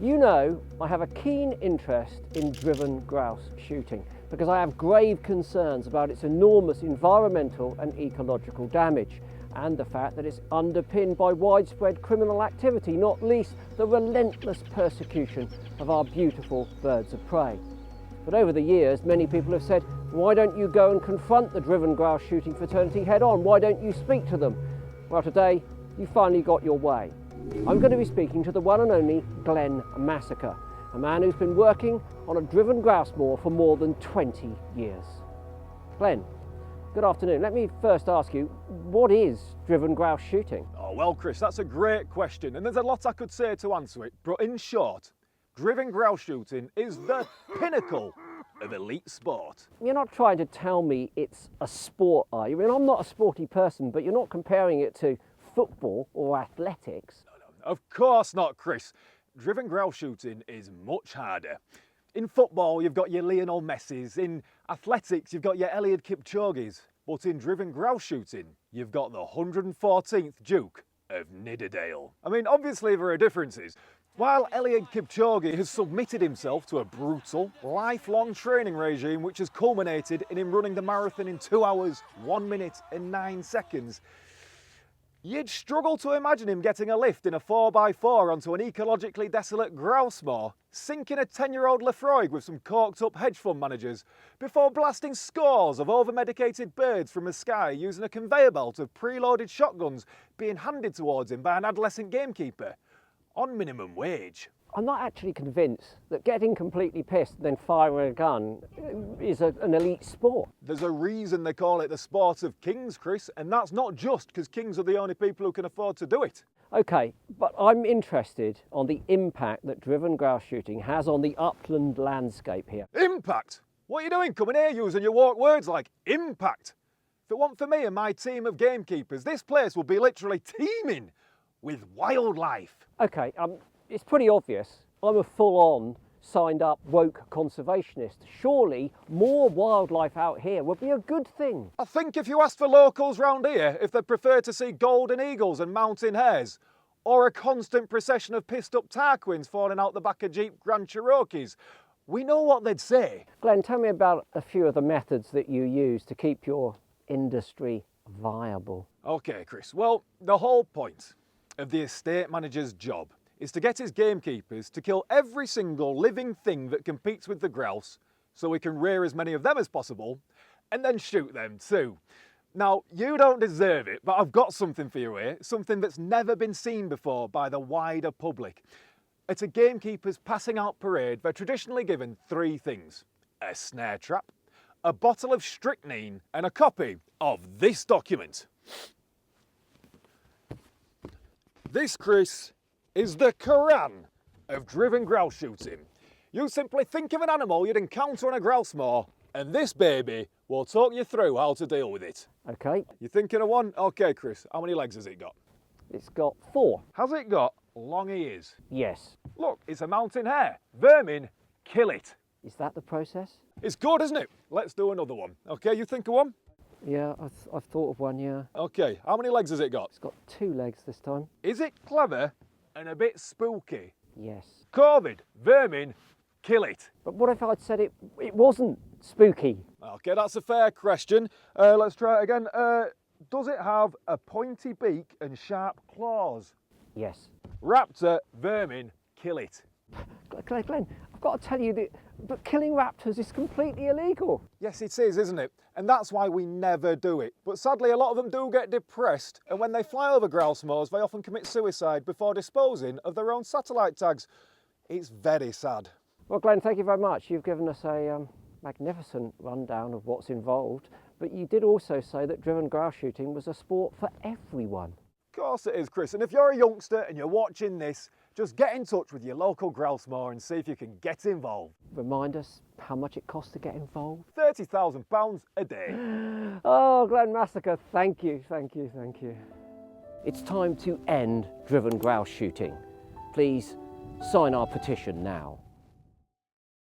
You know, I have a keen interest in driven grouse shooting because I have grave concerns about its enormous environmental and ecological damage and the fact that it's underpinned by widespread criminal activity, not least the relentless persecution of our beautiful birds of prey. But over the years, many people have said, why don't you go and confront the driven grouse shooting fraternity head on? Why don't you speak to them? Well, today, you finally got your way. I'm going to be speaking to the one and only Glenn Massacre, a man who's been working on a driven grouse moor for more than 20 years. Glenn, good afternoon. Let me first ask you, what is driven grouse shooting? Oh, well, Chris, that's a great question, and there's a lot I could say to answer it, but in short, driven grouse shooting is the pinnacle of elite sport. You're not trying to tell me it's a sport, are you? I mean, I'm not a sporty person, but you're not comparing it to football or athletics. No, of course not, Chris. Driven grouse shooting is much harder. In football, you've got your Lionel Messis. In athletics, you've got your Eliud Kipchoges. But in driven grouse shooting, you've got the 114th Duke of Nidderdale. I mean, obviously there are differences. While Eliud Kipchoge has submitted himself to a brutal, lifelong training regime which has culminated in him running the marathon in 2 hours, 1 minute and 9 seconds, you'd struggle to imagine him getting a lift in a 4x4 onto an ecologically desolate grouse moor, sinking a 10-year-old Lefroy with some corked-up hedge fund managers, before blasting scores of over-medicated birds from the sky using a conveyor belt of preloaded shotguns being handed towards him by an adolescent gamekeeper on minimum wage. I'm not actually convinced that getting completely pissed and then firing a gun is an elite sport. There's a reason they call it the sport of kings, Chris, and that's not just because kings are the only people who can afford to do it. Okay, but I'm interested on the impact that driven grouse shooting has on the upland landscape here. Impact? What are you doing coming here using your walk words like impact? If it weren't for me and my team of gamekeepers, this place would be literally teeming with wildlife. Okay, it's pretty obvious. I'm a full-on, signed-up, woke conservationist. Surely more wildlife out here would be a good thing. I think if you asked for locals round here if they'd prefer to see golden eagles and mountain hares, or a constant procession of pissed-up Tarquins falling out the back of Jeep Grand Cherokees, we know what they'd say. Glenn, tell me about a few of the methods that you use to keep your industry viable. Okay, Chris. Well, the whole point of the estate manager's job is to get his gamekeepers to kill every single living thing that competes with the grouse so we can rear as many of them as possible and then shoot them too. Now, you don't deserve it, but I've got something for you here, something that's never been seen before by the wider public. At a gamekeeper's passing out parade, they're traditionally given 3 things: a snare trap, a bottle of strychnine, and a copy of this document. This, Chris, is the Quran of driven grouse shooting. You simply think of an animal you'd encounter on a grouse moor, and this baby will talk you through how to deal with it. Okay. You thinking of one? Okay, Chris, how many legs has it got? It's got 4. Has it got long ears? Yes. Look, it's a mountain hare. Vermin, kill it. Is that the process? It's good, isn't it? Let's do another one. Okay, you think of one? Yeah, I've thought of one, yeah. Okay, how many legs has it got? It's got 2 legs this time. Is it clever and a bit spooky? Yes. COVID, vermin, kill it. But what if I'd said it wasn't spooky? Okay, that's a fair question. Let's try it again. Does it have a pointy beak and sharp claws? Yes. Raptor, vermin, kill it. Glenn, I've got to tell you that killing raptors is completely illegal. Yes, it is, isn't it? And that's why we never do it. But sadly, a lot of them do get depressed, and when they fly over grouse moors, they often commit suicide before disposing of their own satellite tags. It's very sad. Well, Glenn, thank you very much. You've given us a magnificent rundown of what's involved, but you did also say that driven grouse shooting was a sport for everyone. Of course it is, Chris, and if you're a youngster and you're watching this, just get in touch with your local grouse moor and see if you can get involved. Remind us how much it costs to get involved. £30,000 a day. Oh, Glenn Massacre, thank you, thank you, thank you. It's time to end driven grouse shooting. Please sign our petition now.